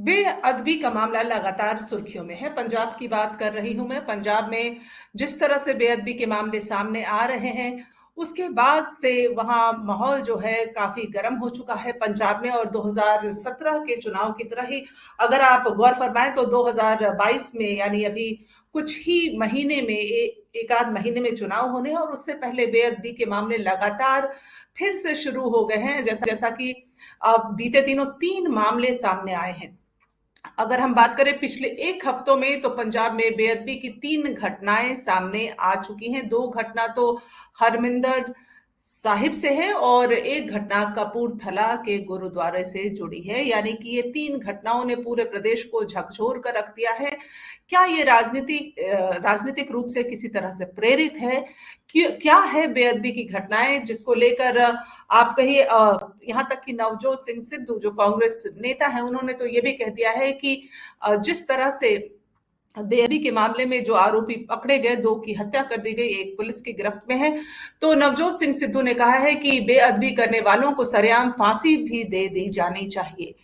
बेअदबी का मामला लगातार सुर्खियों में है। पंजाब की बात कर रही हूं मैं। पंजाब में जिस तरह से बेअदबी के मामले सामने आ रहे हैं, उसके बाद से वहां माहौल जो है काफी गर्म हो चुका है पंजाब में। और 2017 के चुनाव की तरह ही अगर आप गौर फरमाएं तो 2022 में, यानी अभी कुछ ही महीने में, एक आध महीने में चुनाव होने हैं, और उससे पहले बेअदबी के मामले लगातार फिर से शुरू हो गए हैं। जैसा जैसा कि अब बीते दिनों 3 मामले सामने आए हैं। अगर हम बात करें पिछले एक हफ्तों में, तो पंजाब में बेअदबी की 3 घटनाएं सामने आ चुकी हैं। 2 घटना तो हरमिंदर साहिब से है और एक घटना कपूरथला के गुरुद्वारे से जुड़ी है। यानी कि ये 3 घटनाओं ने पूरे प्रदेश को झकझोर कर रख दिया है। क्या ये राजनीतिक रूप से किसी तरह से प्रेरित है? क्या है बेअदबी की घटनाएं जिसको लेकर आप कहिए, यहाँ तक कि नवजोत सिंह सिद्धू जो कांग्रेस नेता है, उन्होंने तो ये भी कह दिया है कि जिस तरह से बेअदबी के मामले में जो आरोपी पकड़े गए, 2 की हत्या कर दी गई, एक पुलिस की गिरफ्त में है, तो नवजोत सिंह सिद्धू ने कहा है कि बेअदबी करने वालों को सरेआम फांसी भी दे दी जानी चाहिए।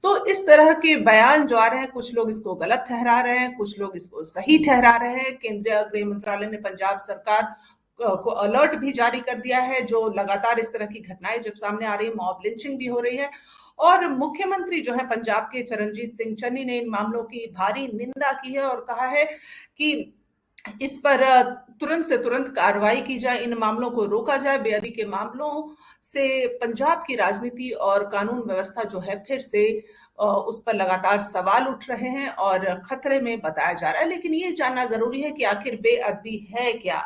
तो इस तरह के बयान जो आ रहे हैं, कुछ लोग इसको गलत ठहरा रहे हैं, कुछ लोग इसको सही ठहरा रहे हैं। केंद्रीय गृह मंत्रालय ने पंजाब सरकार को अलर्ट भी जारी कर दिया है। जो लगातार इस तरह की घटनाएं जब सामने आ रही है, मॉब लिंचिंग भी हो रही है, और मुख्यमंत्री जो है पंजाब के चरणजीत सिंह चन्नी ने इन मामलों की भारी निंदा की है और कहा है कि इस पर तुरंत से तुरंत कार्रवाई की जाए, इन मामलों को रोका जाए। बेअदबी के मामलों से पंजाब की राजनीति और कानून व्यवस्था जो है फिर से उस पर लगातार सवाल उठ रहे हैं और खतरे में बताया जा रहा है। लेकिन ये जानना जरूरी है कि आखिर बेअदबी है क्या।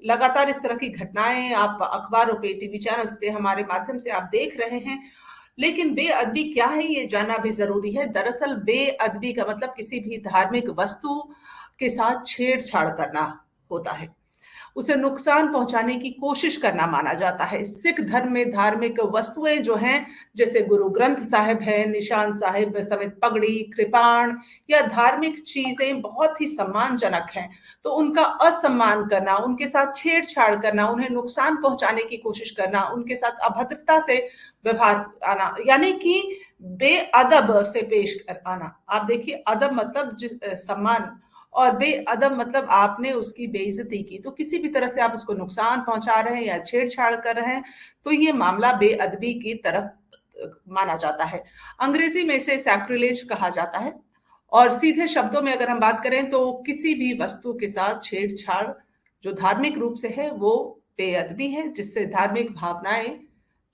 लगातार इस तरह की घटनाएं आप अखबारों पे, टीवी चैनल्स पे हमारे माध्यम से आप देख रहे हैं, लेकिन बेअदबी क्या है ये जानना भी जरूरी है। दरअसल बेअदबी का मतलब किसी भी धार्मिक वस्तु के साथ छेड़छाड़ करना होता है, उसे नुकसान पहुंचाने की कोशिश करना माना जाता है। सिख धर्म में धार्मिक वस्तुएं जो हैं, जैसे गुरु ग्रंथ साहिब है, निशान साहिब समेत पगड़ी, कृपाण या धार्मिक चीजें बहुत ही सम्मानजनक हैं, तो उनका असम्मान करना, उनके साथ छेड़छाड़ करना, उन्हें नुकसान पहुंचाने की कोशिश करना, उनके साथ अभद्रता से व्यवहार आना, यानी कि बेअदब से पेश आना। आप देखिए, अदब मतलब सम्मान, और बेअदब मतलब आपने उसकी बेइज्जती की। तो किसी भी तरह से आप उसको नुकसान पहुंचा रहे हैं या छेड़छाड़ कर रहे हैं, तो ये मामला बेअदबी की तरफ माना जाता है। अंग्रेजी में इसे सैक्रिलेज कहा जाता है। और सीधे शब्दों में अगर हम बात करें तो किसी भी वस्तु के साथ छेड़छाड़ जो धार्मिक रूप से है वो बेअदबी है, जिससे धार्मिक भावनाएं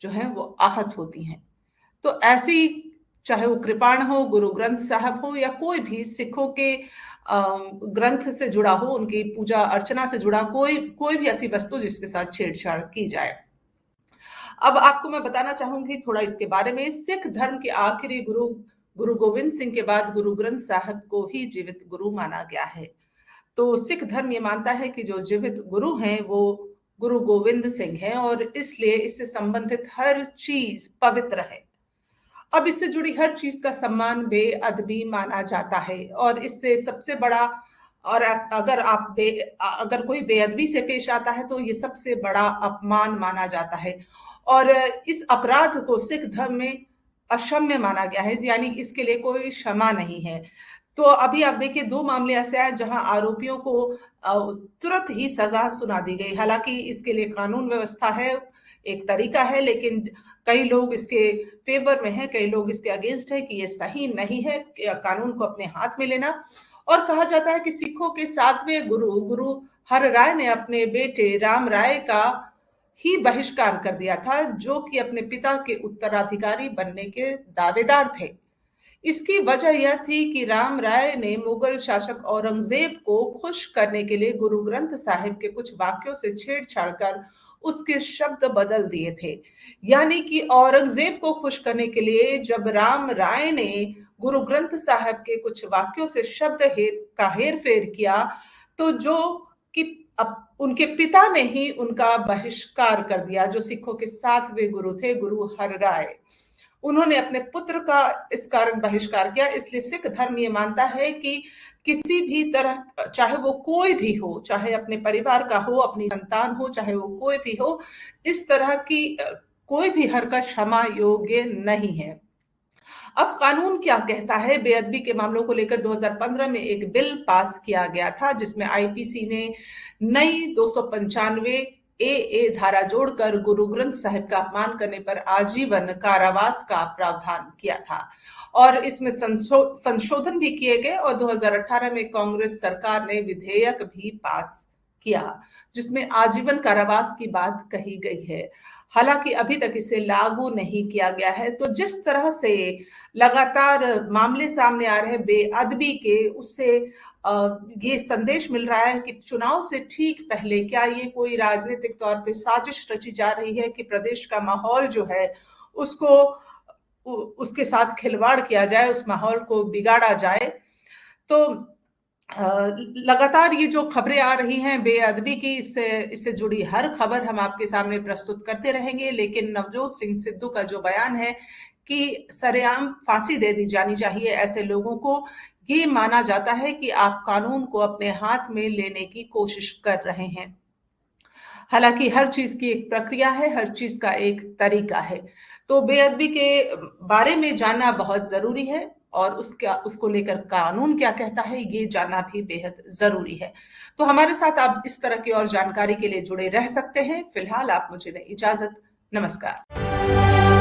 जो हैं वो आहत होती हैं। तो ऐसी, चाहे वो कृपाण हो, गुरु ग्रंथ साहब हो, या कोई भी सिखों के ग्रंथ से जुड़ा हो, उनकी पूजा अर्चना से जुड़ा कोई कोई भी ऐसी वस्तु जिसके साथ छेड़छाड़ की जाए। अब आपको मैं बताना चाहूंगी थोड़ा इसके बारे में। सिख धर्म के आखिरी गुरु गुरु गोविंद सिंह के बाद गुरु ग्रंथ साहब को ही जीवित गुरु माना गया है। तो सिख धर्म ये मानता है कि जो जीवित गुरु हैं वो गुरु गोविंद सिंह हैं, और इसलिए इससे संबंधित हर चीज पवित्र है। अब इससे जुड़ी हर चीज का सम्मान बेअदबी माना जाता है, और इससे सबसे बड़ा, और अगर कोई बेअदबी से पेश आता है तो ये सबसे बड़ा अपमान माना जाता है। और इस अपराध को सिख धर्म में अक्षम्य माना गया है, यानी इसके लिए कोई क्षमा नहीं है। तो अभी आप देखिए, 2 मामले ऐसे आए जहां आरोपियों को तुरंत ही सजा सुना दी गई। हालांकि इसके लिए कानून व्यवस्था है, एक तरीका है, लेकिन कई लोग इसके फेवर में हैं, कई लोग इसके अगेंस्ट है कि ये सही नहीं है कानून को अपने हाथ में लेना। और कहा जाता है कि सिखों के 7वें गुरु गुरु हर राय ने अपने बेटे राम राय का ही बहिष्कार कर दिया था, जो कि अपने पिता के उत्तराधिकारी बनने के दावेदार थे। इसकी वजह यह थी कि राम राय ने मुगल शासक औरंगजेब को खुश करने के लिए गुरु ग्रंथ साहिब के कुछ वाक्यों से छेड़छाड़ कर उसके शब्द बदल दिए थे। यानी कि औरंगजेब को खुश करने के लिए जब राम राय ने गुरु ग्रंथ साहिब के कुछ वाक्यों से शब्द का हेर फेर किया, तो जो कि अब उनके पिता ने ही उनका बहिष्कार कर दिया, जो सिखों के 7वें गुरु थे, गुरु हर राय। उन्होंने अपने पुत्र का इस कारण बहिष्कार किया। इसलिए सिख धर्म ये मानता है कि किसी भी तरह, चाहे वो कोई भी हो, चाहे अपने परिवार का हो, अपनी संतान हो, चाहे वो कोई भी हो, इस तरह की कोई भी हरकत क्षमा योग्य नहीं है। अब कानून क्या कहता है? बेअदबी के मामलों को लेकर 2015 में एक बिल पास किया गया था, जिसमें आईपीसी ने नई 295 ए धारा जोड़कर गुरु ग्रंथ साहिब का अपमान करने पर आजीवन कारावास का प्रावधान किया था और इसमें संशोधन भी किए गए और 2018 में कांग्रेस सरकार ने विधेयक भी पास किया, जिसमें आजीवन कारावास की बात कही गई है। हालांकि अभी तक इसे लागू नहीं किया गया है। तो जिस तरह से लगातार मामले सामने आ रहे हैं बेअदबी के, उससे ये संदेश मिल रहा है कि चुनाव से ठीक पहले क्या ये कोई राजनीतिक तौर पे साजिश रची जा रही है कि प्रदेश का माहौल जो है उसको उसके साथ खिलवाड़ किया जाए, उस माहौल को बिगाड़ा जाए। तो लगातार ये जो खबरें आ रही हैं बेअदबी की, इससे इससे जुड़ी हर खबर हम आपके सामने प्रस्तुत करते रहेंगे। लेकिन नवजोत सिंह सिद्धू का जो बयान है कि सरेआम फांसी दे दी जानी चाहिए ऐसे लोगों को, ये माना जाता है कि आप कानून को अपने हाथ में लेने की कोशिश कर रहे हैं। हालांकि हर चीज की एक प्रक्रिया है, हर चीज का एक तरीका है। तो बेअदबी के बारे में जानना बहुत जरूरी है और उसको लेकर कानून क्या कहता है ये जानना भी बेहद जरूरी है। तो हमारे साथ आप इस तरह की और जानकारी के लिए जुड़े रह सकते हैं। फिलहाल आप मुझे दें इजाजत। नमस्कार।